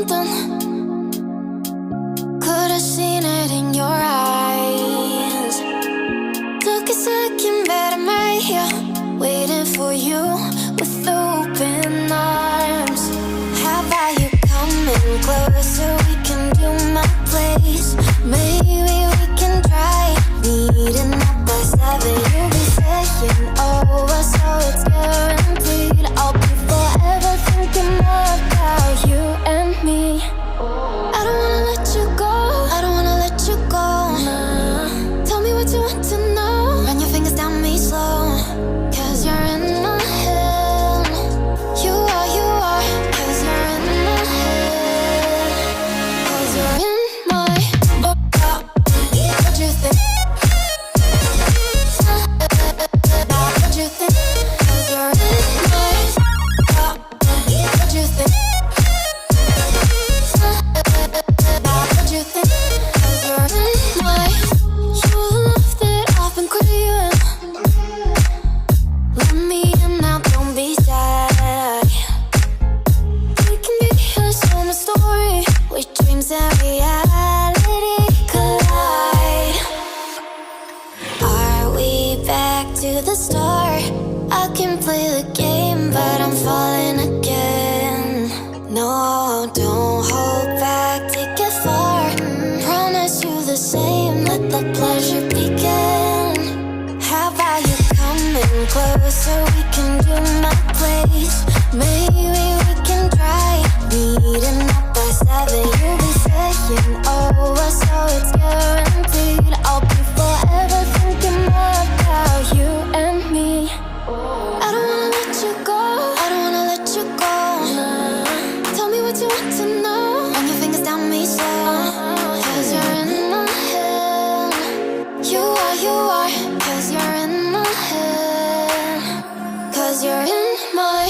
something. Could've seen it in your eyes. Took a second, but I'm right here, waiting for you with open arms. How about you coming closer? We can do my place. Maybe we can try meeting up by 7. You'll be saying over, so it's guaranteed. I'll be forever thinking more about you and me. I don't wanna let you go, I don't wanna let you go. Nah. Tell me what you want to know. Run your fingers down me slow, 'cause you're in my head. You are, 'cause you're in my head. 'Cause you're in my what you think? What you think? 'Cause you're in my what you think? What you think? 'Cause you're in my you love that I've been craving. Let me in now, don't be shy. We can be here, show my story, where dreams and reality collide. Are we back to the start? I can play the game, but I'm falling again. No, don't hold back, take it far. Promise you the same, let the pleasure begin. How about you coming closer? We can do my place. Maybe we can try meeting up by 7. You'll be saying over, so it's guaranteed. I'll be forever thinking more about you and me. I don't wanna let you go, I don't wanna let you go. Nah. Tell me what you want to know. Run your fingers down me slow, 'cause you're in my head. You are, 'cause you're in my head. 'Cause you're in my